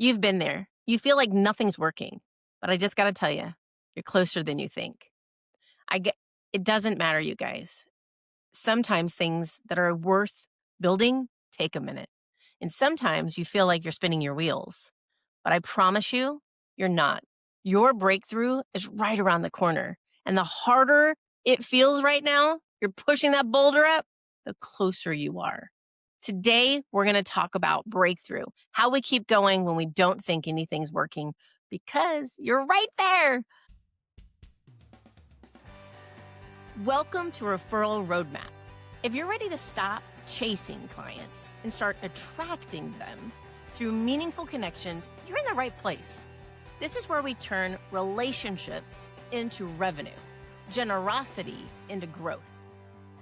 You've been there. You feel like nothing's working, but I just gotta tell you, you're closer than you think. I get it doesn't matter, you guys. Sometimes things that are worth building take a minute, and sometimes you feel like you're spinning your wheels, but I promise you, you're not. Your breakthrough is right around the corner, and the harder it feels right now, you're pushing that boulder up, the closer you are. Today, we're going to talk about breakthrough, how we keep going when we don't think anything's working, because you're right there. Welcome to Referral Roadmap. If you're ready to stop chasing clients and start attracting them through meaningful connections, you're in the right place. This is where we turn relationships into revenue, generosity into growth.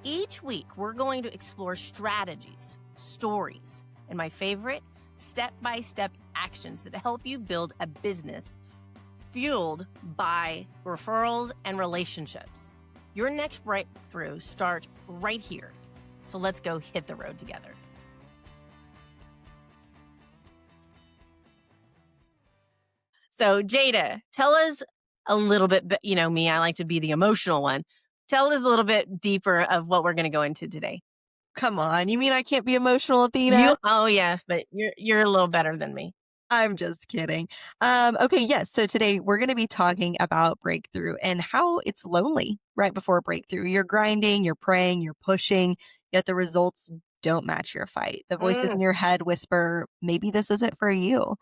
Each week, we're going to explore strategies, stories, and my favorite, step-by-step actions that help you build a business fueled by referrals and relationships. Your next breakthrough starts right here. So let's go hit the road together. So Jada, tell us a little bit, you know me, I like to be the emotional one. Tell us a little bit deeper of what we're going to go into today. Come on, you mean I can't be emotional, Athena? Oh yes, but you're a little better than me. I'm just kidding. Okay, yes. So today we're going to be talking about breakthrough and how it's lonely right before breakthrough. You're grinding, you're praying, you're pushing, yet the results don't match your fight. The voices in Mm. your head whisper, maybe this isn't for you.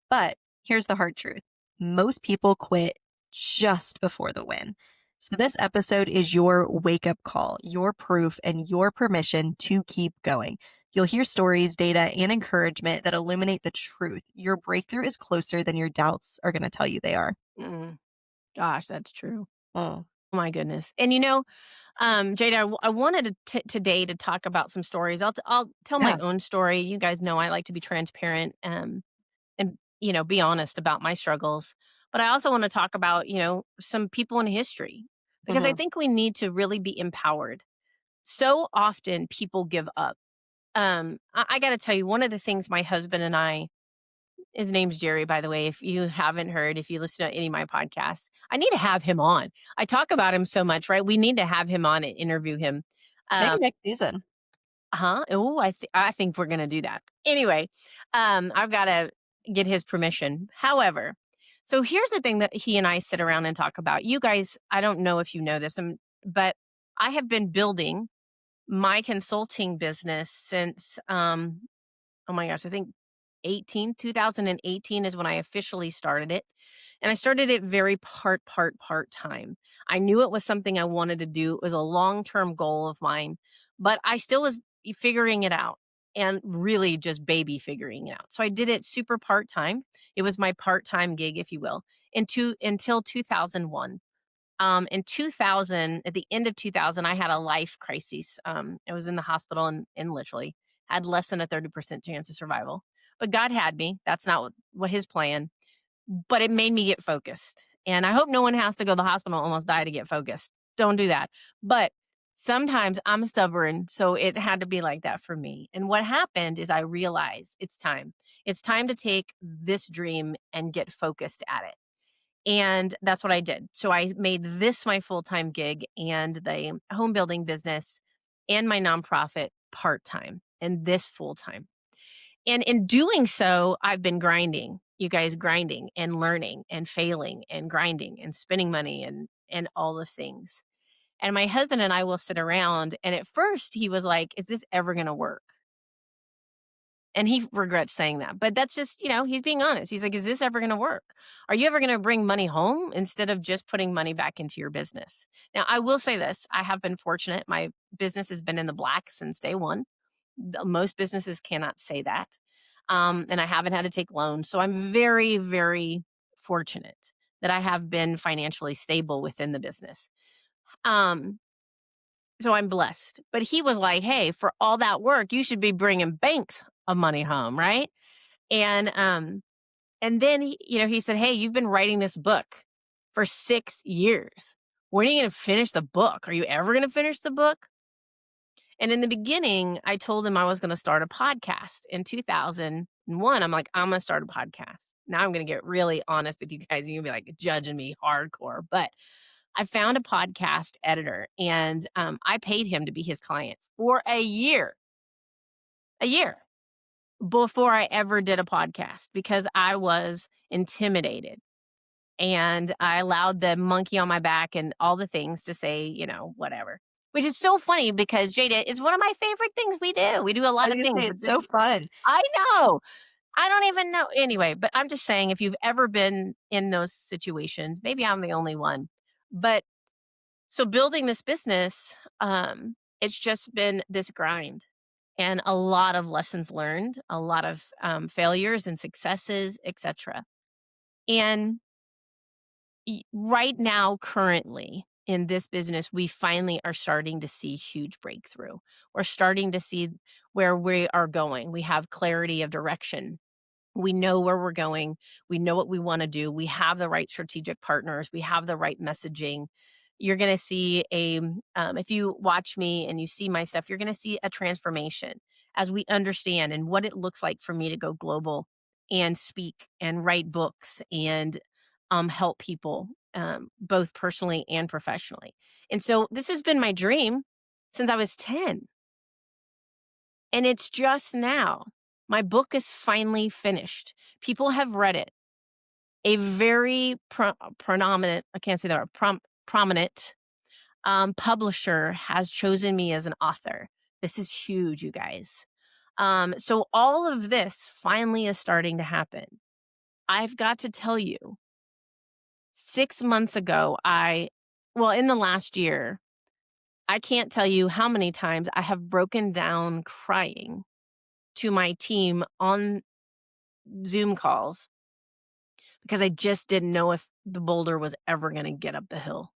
But here's the hard truth: most people quit just before the win. So this episode is your wake up call, your proof, and your permission to keep going. You'll hear stories, data, and encouragement that illuminate the truth. Your breakthrough is closer than your doubts are going to tell you they are. Mm. Gosh, that's true. Oh, Oh my goodness. And Jada, I wanted today to talk about some stories. I'll tell my yeah. own story. You guys know I like to be transparent. And be honest about my struggles. But I also want to talk about, some people in history because I Hmm. think we need to really be empowered. So often people give up. I got to tell you, one of the things my husband and I, his name's Jerry, by the way, if you haven't heard, if you listen to any of my podcasts, I need to have him on. I talk about him so much, right? We need to have him on and interview him. Maybe Um, next season. Huh? Oh, I think we're gonna do that. Anyway, I've gotta get his permission. However, so here's the thing that he and I sit around and talk about. You guys, I don't know if you know this, but I have been building my consulting business since oh my gosh, I think 2018 is when I officially started it. And I started it very part time. I knew it was something I wanted to do. It was a long-term goal of mine, but I still was figuring it out and really just baby figuring it out. So I did it super part-time. It was my part-time gig, if you will, until 2001. In 2000, at the end of 2000, I had a life crisis. I was in the hospital and literally had less than a 30% chance of survival. But God had me. That's not what his plan, but it made me get focused. And I hope no one has to go to the hospital and almost die to get focused. Don't do that. But sometimes I'm stubborn, so it had to be like that for me. And what happened is I realized it's time. It's time to take this dream and get focused at it. And that's what I did. So I made this my full-time gig and the home building business and my nonprofit part-time and this full-time. And in doing so, I've been grinding, you guys, grinding and learning and failing and grinding and spending money and all the things. And my husband and I will sit around, and at first he was like, "Is this ever going to work?" And he regrets saying that. But that's just, he's being honest. He's like, "Is this ever going to work? Are you ever going to bring money home instead of just putting money back into your business?" Now, I will say this. I have been fortunate. My business has been in the black since day one. Most businesses cannot say that. And I haven't had to take loans. So I'm very, very fortunate that I have been financially stable within the business. Um, so I'm blessed. But he was like, "Hey, for all that work, you should be bringing banks of money home, right?" And then he said, "Hey, you've been writing this book for 6 years. When are you going to finish the book? Are you ever going to finish the book?" And in the beginning, I told him I was going to start a podcast in 2001. I'm like, "I'm going to start a podcast." Now I'm gonna get really honest with you guys, and you'll be, like, judging me hardcore, but I found a podcast editor, and, I paid him to be his client for a year, before I ever did a podcast because I was intimidated, and I allowed the monkey on my back and all the things to say, whatever. Which is so funny because Jada is one of my favorite things we do. We do a I lot was of gonna things, say but it's so this fun. I know. I don't even know. Anyway, but I'm just saying if you've ever been in those situations, maybe I'm the only one. But so building this business, it's just been this grind and a lot of lessons learned, a lot of failures and successes, etc. And right now, currently in this business, we finally are starting to see huge breakthrough. We're starting to see where we are going. We have clarity of direction. We know where we're going. We know what we wanna do. We have the right strategic partners. We have the right messaging. You're gonna see if you watch me and you see my stuff, you're gonna see a transformation as we understand and what it looks like for me to go global and speak and write books and, help people, both personally and professionally. And so this has been my dream since I was 10. And it's just now. My book is finally finished. People have read it. A very predominant, I can't say that word, prominent publisher has chosen me as an author. This is huge, you guys. So all of this finally is starting to happen. I've got to tell you, 6 months ago, in the last year, I can't tell you how many times I have broken down crying to my team on Zoom calls because I just didn't know if the boulder was ever gonna get up the hill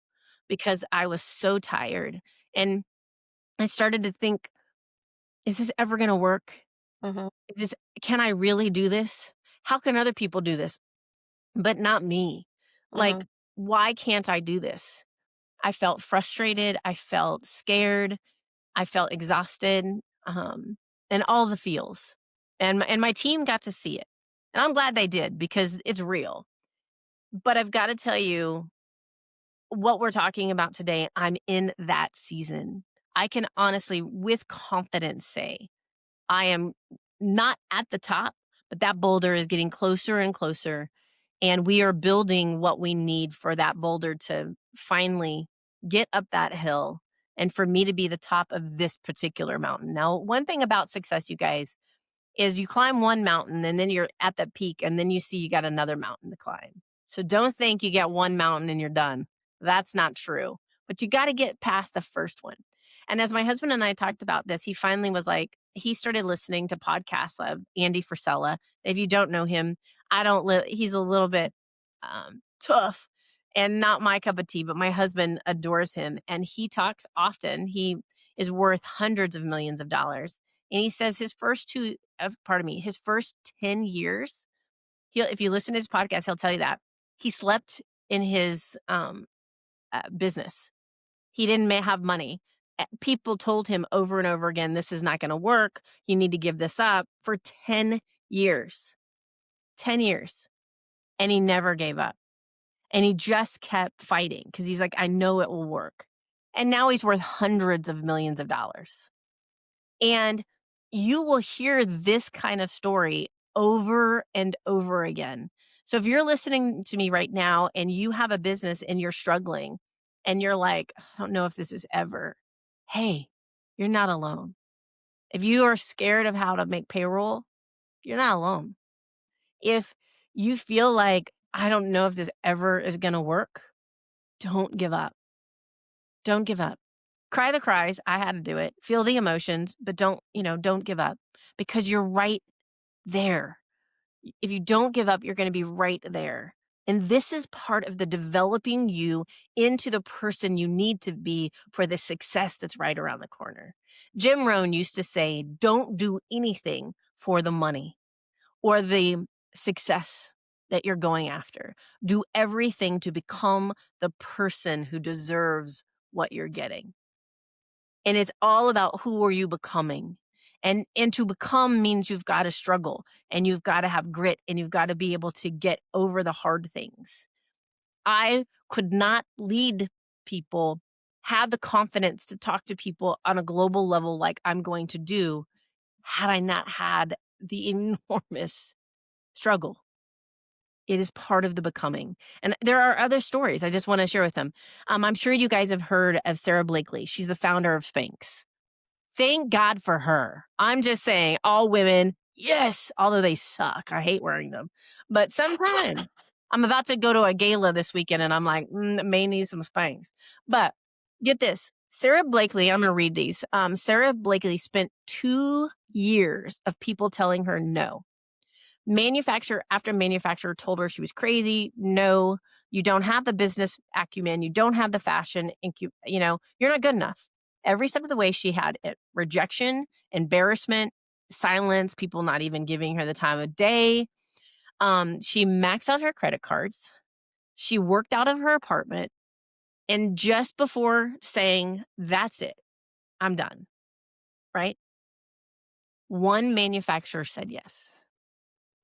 because I was so tired, and I started to think, "Is this ever gonna work? Mhm, Is this can I really do this? How can other people do this, but not me? Like, mhm. why can't I do this?" I felt frustrated, I felt scared, I felt exhausted, and all the feels, and my team got to see it, and I'm glad they did because it's real. But I've gotta tell you, what we're talking about today, I'm in that season. I can honestly, with confidence, say I am not at the top, but that boulder is getting closer and closer, and we are building what we need for that boulder to finally get up that hill and for me to be the top of this particular mountain. Now, one thing about success, you guys, is you climb one mountain and then you're at the peak and then you see you got another mountain to climb. So don't think you get one mountain and you're done. That's not true. But you got to get past the first one. And as my husband and I talked about this, he finally was like, he started listening to podcasts of Andy Frisella. If you don't know him, I don't he's a little bit tough and not my cup of tea, but my husband adores him and he talks often. He is worth hundreds of millions of dollars. And he says his first 10 years, if you listen to his podcast, he'll tell you that he slept in his business. He didn't have money. People told him over and over again, this is not going to work. You need to give this up for 10 years. 10 years. And he never gave up. And he just kept fighting because he's like, I know it will work. And now he's worth hundreds of millions of dollars. And you will hear this kind of story over and over again. So if you're listening to me right now and you have a business and you're struggling and you're like, I don't know if this is ever, hey, you're not alone. If you are scared of how to make payroll, you're not alone. If you feel like, I don't know if this ever is going to work, don't give up. Don't give up. Cry the cries. I had to do it. Feel the emotions, but don't give up because you're right there. If you don't give up, you're going to be right there. And this is part of the developing you into the person you need to be for the success that's right around the corner. Jim Rohn used to say, don't do anything for the money or the success that you're going after. Do everything to become the person who deserves what you're getting. And it's all about who are you becoming. And to become means you've got to struggle and you've got to have grit and you've got to be able to get over the hard things. I could not lead people, have the confidence to talk to people on a global level like I'm going to do had I not had the enormous struggle. It is part of the becoming. And there are other stories I just want to share with them. I'm sure you guys have heard of Sarah Blakely. She's the founder of Spanx. Thank God for her. I'm just saying, all women, yes, although they suck. I hate wearing them. But sometimes I'm about to go to a gala this weekend and I'm like, may need some Spanx. But get this Sarah Blakely, I'm going to read these. Sarah Blakely spent 2 years of people telling her no. Manufacturer after manufacturer told her she was crazy. No, you don't have the business acumen. You don't have the fashion. You're not good enough. Every step of the way, she had it rejection, embarrassment, silence, people not even giving her the time of day. She maxed out her credit cards. She worked out of her apartment. And just before saying, that's it, I'm done, right? One manufacturer said yes.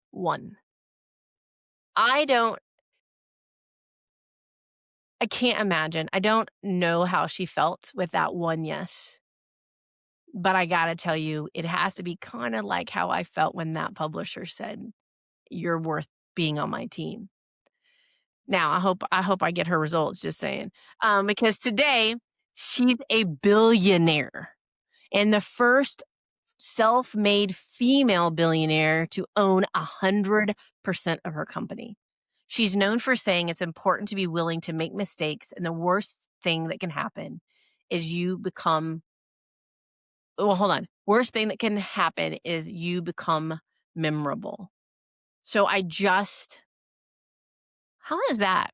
One. I don't I can't imagine. I don't know how she felt with that one yes, but I gotta tell you, it has to be kinda like how I felt when that publisher said, "You're worth being on my team." Now, I hope I get her results, just saying, because today, she's a billionaire and the first self-made female billionaire to own 100% of her company. She's known for saying it's important to be willing to make mistakes, and the worst thing that can happen is you become well, hold on. Worst thing that can happen is you become memorable. So I just how is that?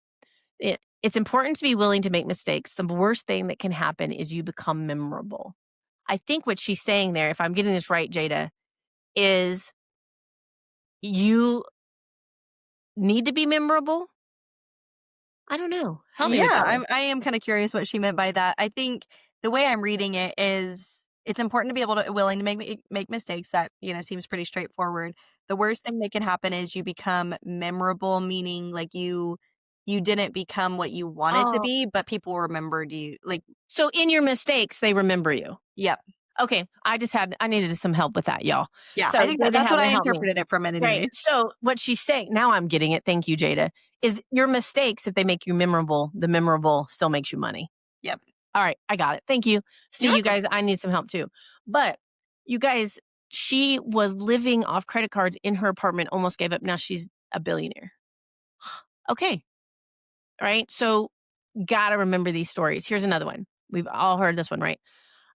It's important to be willing to make mistakes. The worst thing that can happen is you become memorable. I think what she's saying there, if I'm getting this right, Jada, is you need to be memorable? I don't know. Help me Yeah, with that one. I am kinda curious what she meant by that. I think the way I'm reading it is it's important to be able to willing to make mistakes. That, seems pretty straightforward. The worst thing that can happen is you become memorable, meaning, like, you didn't become what you wanted to Oh, be, but people remembered you, like. so in your mistakes, they remember you. Yep. Okay, I needed some help with that, y'all. Yeah, So I think Jada that's had what to I help me. interpreted it from it Right. anyways. So what she's saying now I'm getting it. Thank you, Jada. Is your mistakes, if they make you memorable, the memorable still makes you money. Yep. All right, I got it. Thank you. See, You're you welcome. guys, I need some help too. But you guys, she was living off credit cards in her apartment, almost gave up. Now she's a billionaire. Okay. All right. So gotta remember these stories. Here's another one. We've all heard this one, right?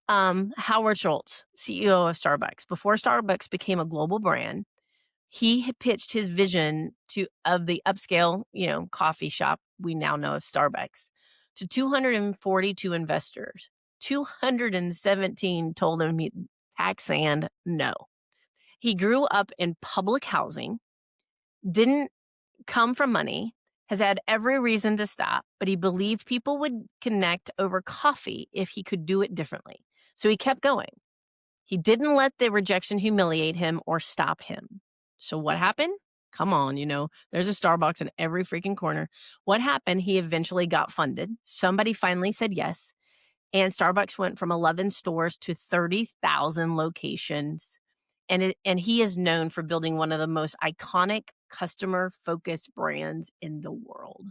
Howard Schultz, CEO of Starbucks. Before Starbucks became a global brand, he had pitched his vision to of the upscale, coffee shop we now know as Starbucks to 242 investors. 217 told him he pack sand, no. He grew up in public housing, didn't come from money, has had every reason to stop, but he believed people would connect over coffee if he could do it differently. So he kept going. He didn't let the rejection humiliate him or stop him. So what happened? Come on, there's a Starbucks in every freaking corner. What happened? He eventually got funded. Somebody finally said yes. And Starbucks went from 11 stores to 30,000 locations. And he is known for building one of the most iconic customer-focused brands in the world.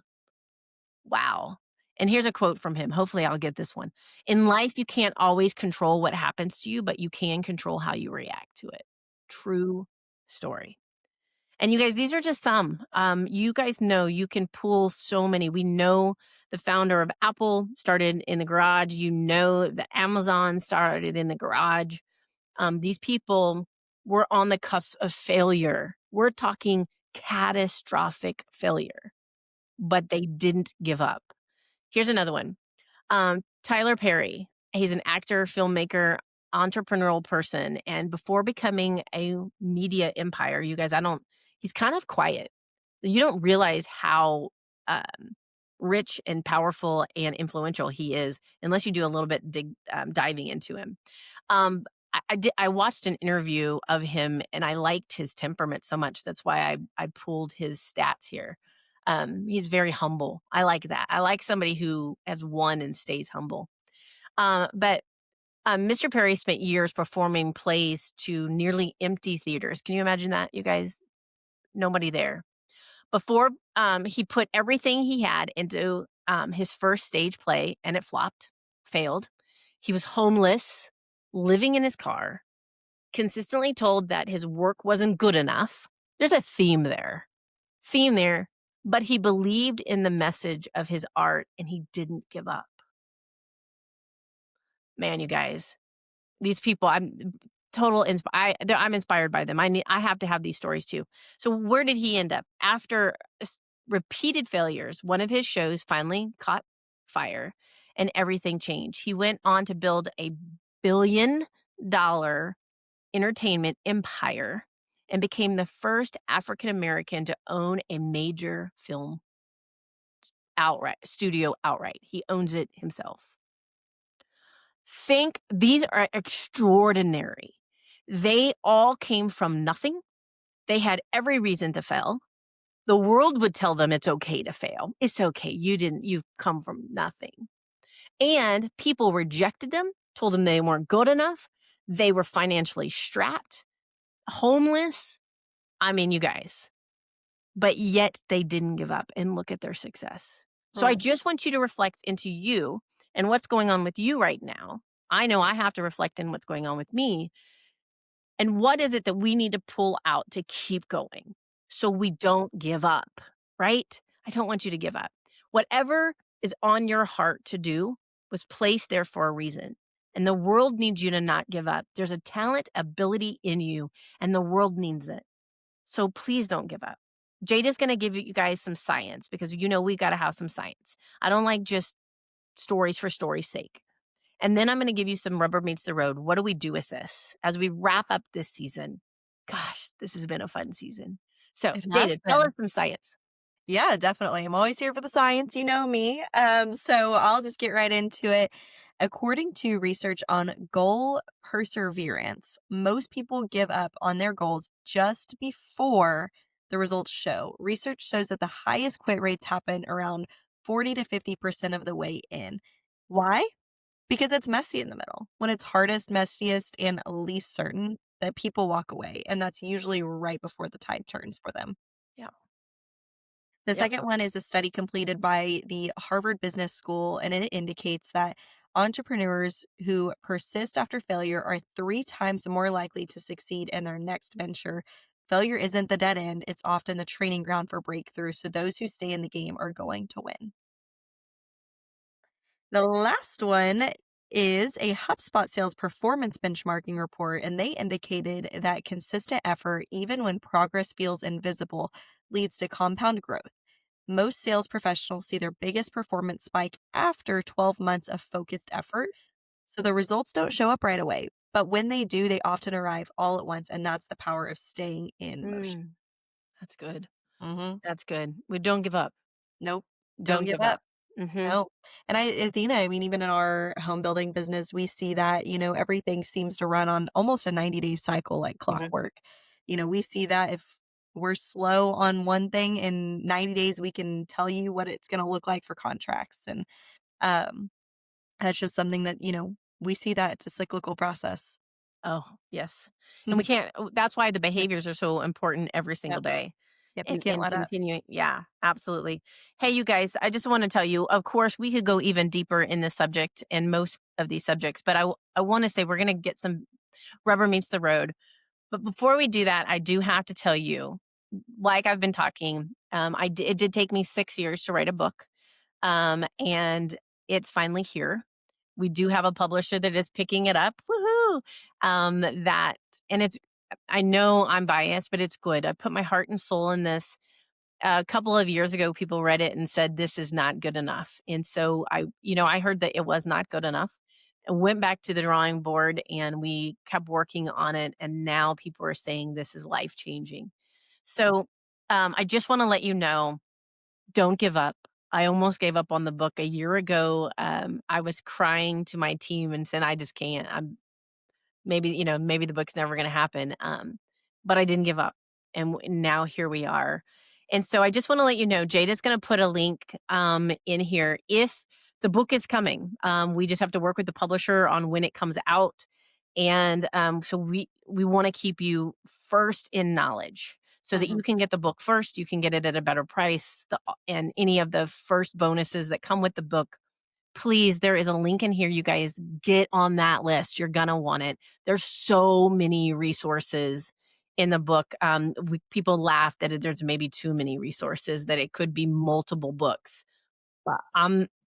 Wow. And here's a quote from him. Hopefully, I'll get this one. In life, you can't always control what happens to you, but you can control how you react to it. True story. And you guys, these are just some. You guys know you can pull so many. We know the founder of Apple started in the garage. You know that Amazon started in the garage. These people were on the cusp of failure. We're talking catastrophic failure, but they didn't give up. Here's another one. Tyler Perry. He's an actor, filmmaker, entrepreneurial person, and before becoming a media empire, you guys, he's kind of quiet. You don't realize how rich and powerful and influential he is unless you do a little bit diving into him. Um, I watched an interview of him, and I liked his temperament so much, that's why I pulled his stats here. He's very humble. I like that. I like somebody who has won and stays humble. But Mr. Perry spent years performing plays to nearly empty theaters. Can you imagine that, you guys? Nobody there. Before he put everything he had into, his first stage play, and it flopped, failed. He was homeless, living in his car, consistently told that his work wasn't good enough. There's a theme there, but he believed in the message of his art, and he didn't give up. Man, you guys, these people, I'm inspired by them. I have to have these stories too. So where did he end up? After repeated failures, one of his shows finally caught fire and everything changed. He went on to build a billion-dollar entertainment empire and became the first African American to own a major film outright. He owns it himself. Think these are extraordinary. They all came from nothing. They had every reason to fail. The world would tell them it's okay to fail. It's okay. You've come from nothing. And people rejected them, told them they weren't good enough. They were financially strapped, homeless. I mean, you guys, but yet they didn't give up, and look at their success. So I Right. just want you to reflect into you and what's going on with you right now. I know I have to reflect in what's going on with me. And what is it that we need to pull out to keep going so we don't give up, right? I don't want you to give up. Whatever is on your heart to do was placed there for a reason. And the world needs you to not give up. There's a talent, ability in you, and the world needs it. So please don't give up. Jada's going to give you guys some science because we got to have some science. I don't like just stories for story's sake. And then I'm going to give you some rubber meets the road. What do we do with this as we wrap up this season? Gosh, this has been a fun season. So, It has Jada, tell us been. some science. Yeah, definitely. I'm always here for the science, you know me. So I'll just get right into it. According to research on goal perseverance, most people give up on their goals just before the results show. Research shows that the highest quit rates happen around 40 to 50% of the way in. Why? Because it's messy in the middle. When it's hardest, messiest, and least certain, that people walk away. And that's usually right before the tide turns for them. Yeah. The Yep. second one is a study completed by the Harvard Business School, and it indicates that entrepreneurs who persist after failure are 3 times more likely to succeed in their next venture. Failure isn't the dead end, it's often the training ground for breakthrough. So those who stay in the game are going to win. The last one is a HubSpot sales performance benchmarking report, and they indicated that consistent effort, even when progress feels invisible, leads to compound growth. Most sales professionals see their biggest performance spike after 12 months of focused effort. So the results don't show up right away. But when they do, they often arrive all at once. And that's the power of staying in motion. Mm, that's good. Hmm. That's good. We don't give up. Nope. Don't Don't give give up. up. Hmm. No. And Athena, I mean, even in our home building business, we see that, everything seems to run on almost a 90-day cycle like Hmm. clockwork. We see that if we're slow on one thing in 90 days, we can tell you what it's going to look like for contracts. And um, that's just something that, we see that it's a cyclical process. Oh, yes. And we can't, that's why the Yep. behaviors are so important every single Yep. day. Yep. You And can't let up. continuing, yeah, absolutely. Hey, you guys, I just want to tell you, of course, we could go even deeper in this subject and most of these subjects, but I want to say we're going to get some rubber meets the road. But before we do that, I do have to tell you, like I've been talking, it did take me 6 years to write a book, and it's finally here. We do have a publisher that is picking it up. Woohoo! That and it's I know I'm biased, but it's good. I put my heart and soul in this. A couple of years ago, people read it and said this is not good enough, and so I heard that it was not good enough. And went back to the drawing board, and we kept working on it. And now people are saying this is life changing. So I just want to let you know don't give up. I almost gave up on the book a year ago. I was crying to my team and said, I just can't. maybe, maybe the book's never gonna happen, but I didn't give up, and now here we are. And so I just wanna let you know, Jada's gonna put a link, in here if the book is coming. We just have to work with the publisher on when it comes out, and, so we wanna keep you first in knowledge so that Mhm. you can get the book first, you can get it at a better price, and any of the first bonuses that come with the book. Please, there is a link in here, you guys, get on that list, you're gonna want it. There's so many resources in the book, people laugh that there's maybe too many resources, that it could be multiple books, but,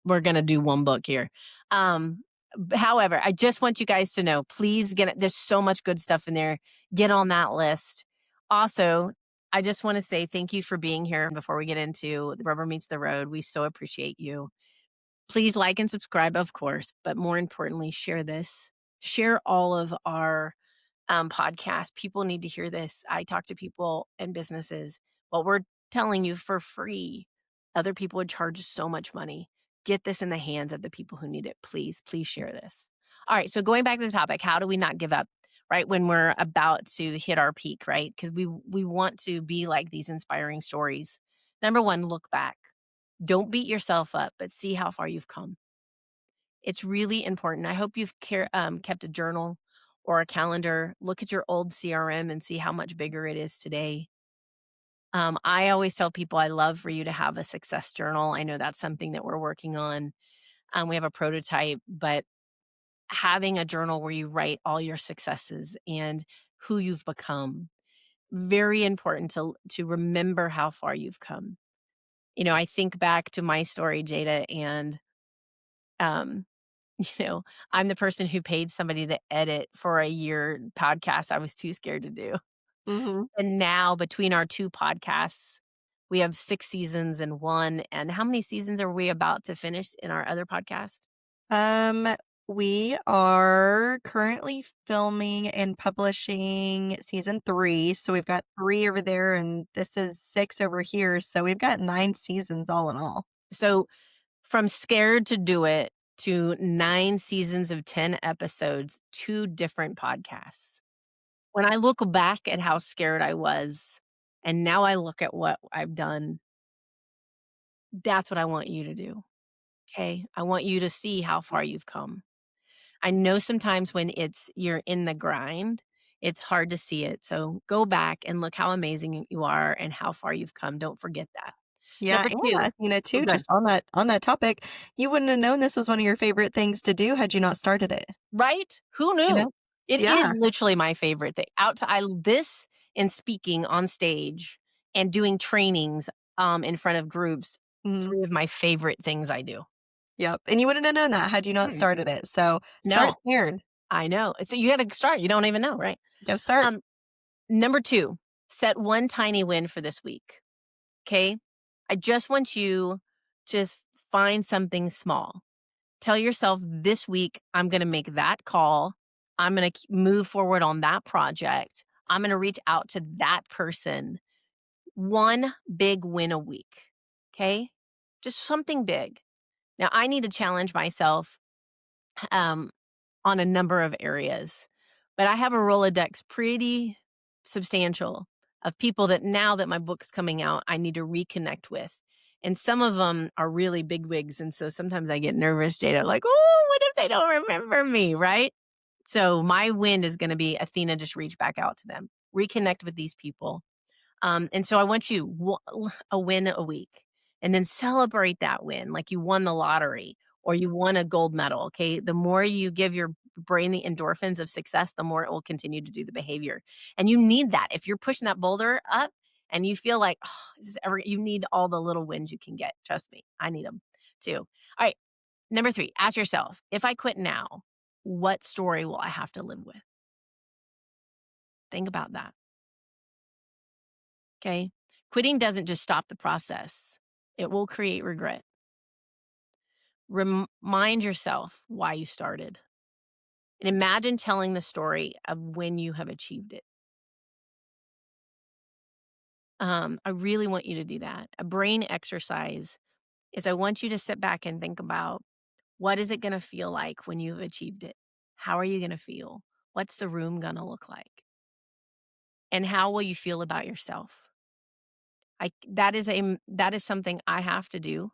we're gonna do 1 book here. However, I just want you guys to know, please get it, there's so much good stuff in there, get on that list. Also, I just wanna say thank you for being here before we get into the rubber meets the road, we so appreciate you. Please like and subscribe, of course, but more importantly, share this. Share all of our podcasts. People need to hear this. I talk to people and businesses. What we're telling you for free, other people would charge so much money. Get this in the hands of the people who need it. Please, please share this. All right. So going back to the topic, how do we not give up? Right when we're about to hit our peak, right? Because we want to be like these inspiring stories. Number one, look back. Don't beat yourself up, but see how far you've come. It's really important. I hope you've kept a journal or a calendar. Look at your old CRM and see how much bigger it is today. I always tell people I love for you to have a success journal. I know that's something that we're working on. We have a prototype, but having a journal where you write all your successes and who you've become, very important to remember how far you've come. I think back to my story, Jada, and um, You know, I'm the person who paid somebody to edit for a year podcast I was too scared to do. Mhm. And now between our 2 podcasts, we have 6 seasons and 1, and how many seasons are we about to finish in our other podcast? Um, we are currently filming and publishing season 3, so we've got 3 over there, and this is 6 over here, so we've got 9 seasons all in all. So, from scared to do it to 9 seasons of 10 episodes, 2 different podcasts. When I look back at how scared I was, and now I look at what I've done, that's what I want you to do. Okay, I want you to see how far you've come. I know sometimes when you're in the grind, it's hard to see it. So go back and look how amazing you are and how far you've come. Don't forget that. Yeah, Number and 2, Athena oh, too, good. just on that topic, you wouldn't have known this was one of your favorite things to do had you not started it, Right? Who you knew? know? It is Yeah. literally my favorite thing. This and speaking on stage and doing trainings in front of groups, Mhm. 3 of my favorite things I do. Yep, and you wouldn't have known that had you not Mm. started it, so start No, scared. I know. So you got to start. You don't even know, right? Gotta start. Um, Number 2, set one tiny win for this week. Okay. I just want you to find something small. Tell yourself this week, I'm going to make that call. I'm going to move forward on that project. I'm going to reach out to that person. One big win a week. Okay. Just something big. Now, I need to challenge myself. Um, on a number of areas. But I have a Rolodex pretty substantial of people that now that my book's coming out, I need to reconnect with. And some of them are really big wigs. And so sometimes I get nervous, Jada, like, oh, what if they don't remember me? Right. So my win is going to be Athena, just reach back out to them, reconnect with these people, and so I want you a win a week and then celebrate that win like you won the lottery or you won a gold medal. Okay. The more you give your brain the endorphins of success, the more it will continue to do the behavior. And you need that. If you're pushing that boulder up and you feel like, oh, you need all the little wins you can get. Trust me, I need them too. All right. Number 3, ask yourself, if I quit now, what story will I have to live with? Think about that. Okay. Quitting doesn't just stop the process, it will create regret. Remind yourself why you started and imagine telling the story of when you have achieved it. I really want you to do that. A brain exercise is I want you to sit back and think about what is it going to feel like when you've achieved it? How are you going to feel? What's the room gonna look like? And how will you feel about yourself? That is something I have to do.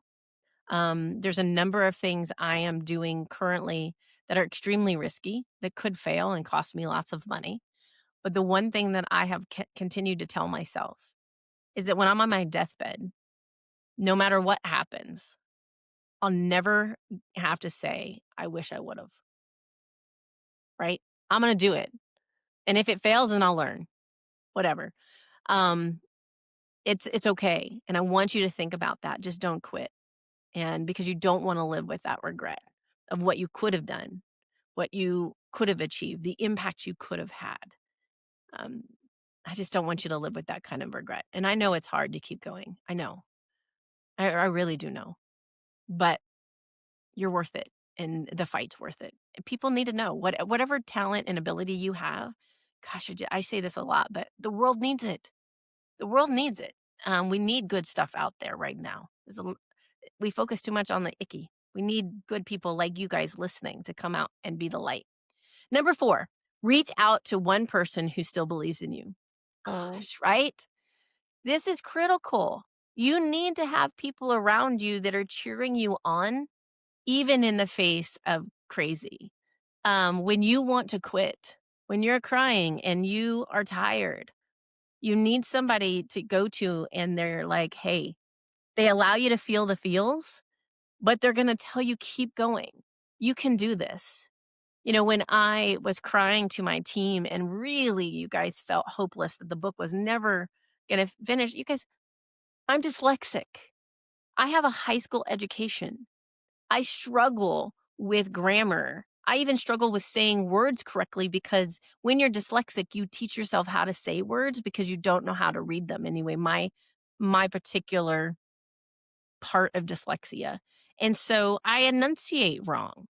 There's a number of things I am doing currently that are extremely risky, that could fail and cost me lots of money. But the one thing that I have continued to tell myself is that when I'm on my deathbed, no matter what happens, I'll never have to say, "I wish I would've," right? I'm gonna do it, and if it fails, then I'll learn, whatever. Um, it's okay, and I want you to think about that, just don't quit, and because you don't wanna live with that regret of what you could have done, what you could have achieved, the impact you could have had. Um, I just don't want you to live with that kind of regret, and I know it's hard to keep going. I know. I really do know, but you're worth it, and the fight's worth it. And people need to know whatever talent and ability you have. Gosh, I say this a lot, but the world needs it. The world needs it. We need good stuff out there right now. We focus too much on the icky. We need good people like you guys listening to come out and be the light. Number 4, reach out to one person who still believes in you. Mm. Gosh, right? This is critical. You need to have people around you that are cheering you on, even in the face of crazy. When you want to quit, when you're crying and you are tired, you need somebody to go to and they're like, hey, they allow you to feel the feels, but they're going to tell you, keep going. You can do this. You know, when I was crying to my team and really you guys felt hopeless that the book was never going to finish, you guys, I'm dyslexic. I have a high school education. I struggle with grammar. I even struggle with saying words correctly because when you're dyslexic, you teach yourself how to say words because you don't know how to read them. Anyway, my particular part of dyslexia. And so I enunciate wrong.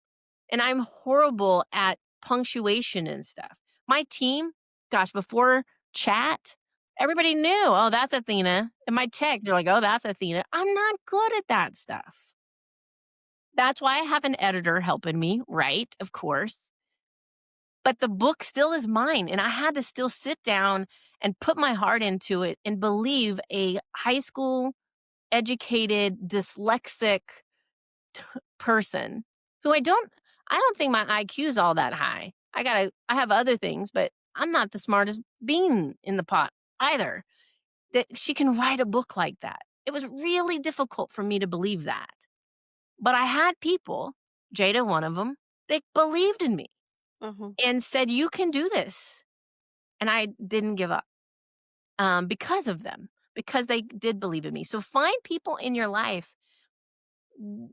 And I'm horrible at punctuation and stuff. My team, gosh, before chat, everybody knew, "Oh, that's Athena." And my tech, they're like, "Oh, that's Athena." I'm not good at that stuff. That's why I have an editor helping me, right? Of course. But the book still is mine, and I had to still sit down and put my heart into it and believe a high school educated, dyslexic person who I don't think my IQ is all that high. I have other things, but I'm not the smartest bean in the pot either, that she can write a book like that. It was really difficult for me to believe that. But I had people, Jada one of them, they believed in me Mhm. and said, "You can do this." And I didn't give up, because of them, because they did believe in me. So find people in your life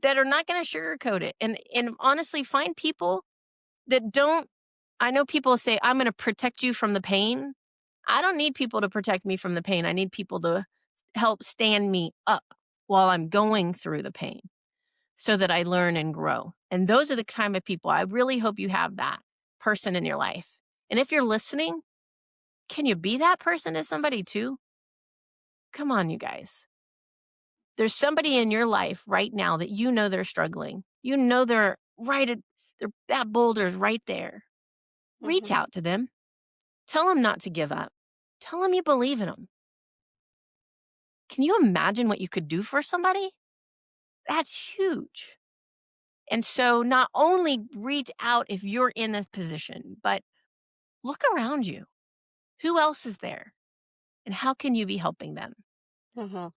that are not gonna sugarcoat it, and honestly, find people that don't. I know people say, "I'm gonna protect you from the pain." I don't need people to protect me from the pain. I need people to help stand me up while I'm going through the pain so that I learn and grow. And those are the kind of people I really hope you have that person in your life. And if you're listening, can you be that person to somebody too? Come on, you guys. There's somebody in your life right now that you know they're struggling. You know they're right at that boulder's right there. Reach Mhm. out to them. Tell them not to give up. Tell them you believe in them. Can you imagine what you could do for somebody? That's huge. And so not only reach out if you're in this position, but look around you. Who else is there? And how can you be helping them? Mhm.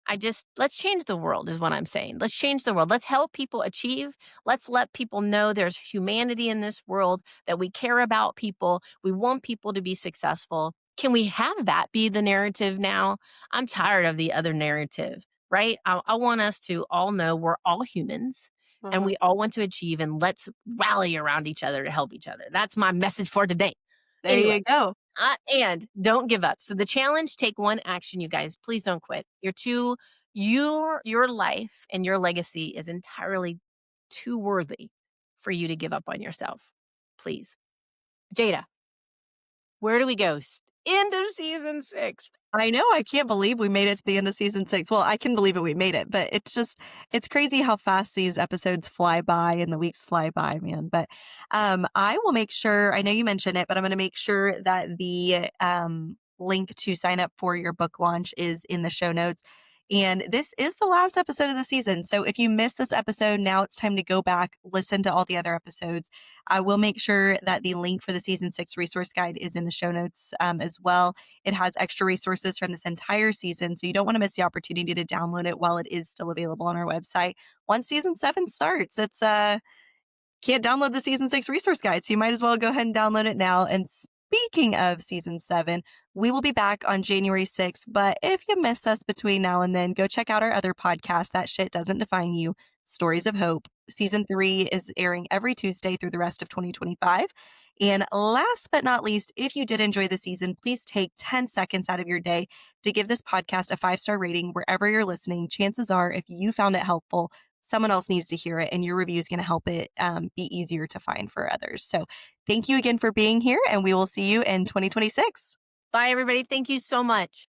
Let's change the world is what I'm saying. Let's change the world. Let's help people achieve. Let's let people know there's humanity in this world, that we care about people. We want people to be successful. Can we have that be the narrative now? I'm tired of the other narrative, right? I want us to all know we're all humans and Mhm. we all want to achieve, and let's rally around each other to help each other. That's my message for today. There Anyway, you go. and don't give up. So the challenge, take one action, you guys. Please don't quit. Your life and your legacy is entirely too worthy for you to give up on yourself. Please. Jada, where do we go? End of season 6. I know, I can't believe we made it to the end of season 6. Well, I can believe it we made it, but it's crazy how fast these episodes fly by and the weeks fly by, man. But, I will make sure I know you mentioned it, but I'm gonna make sure that the, link to sign up for your book launch is in the show notes. And this is the last episode of the season, so if you missed this episode, now it's time to go back, listen to all the other episodes. I will make sure that the link for the season 6 resource guide is in the show notes, as well. It has extra resources from this entire season, so you don't want to miss the opportunity to download it while it is still available on our website. Once season 7 starts, it's can't download the season 6 resource guide, so you might as well go ahead and download it now. And speaking of season 7, we will be back on January 6th. But if you miss us between now and then, go check out our other podcast, That Shit Doesn't Define You, Stories of Hope. Season 3 is airing every Tuesday through the rest of 2025. And last but not least, if you did enjoy the season, please take 10 seconds out of your day to give this podcast a 5-star rating wherever you're listening. Chances are, if you found it helpful, someone else needs to hear it, and your review is going to help it be easier to find for others. So thank you again for being here, and we will see you in 2026. Bye, everybody. Thank you so much.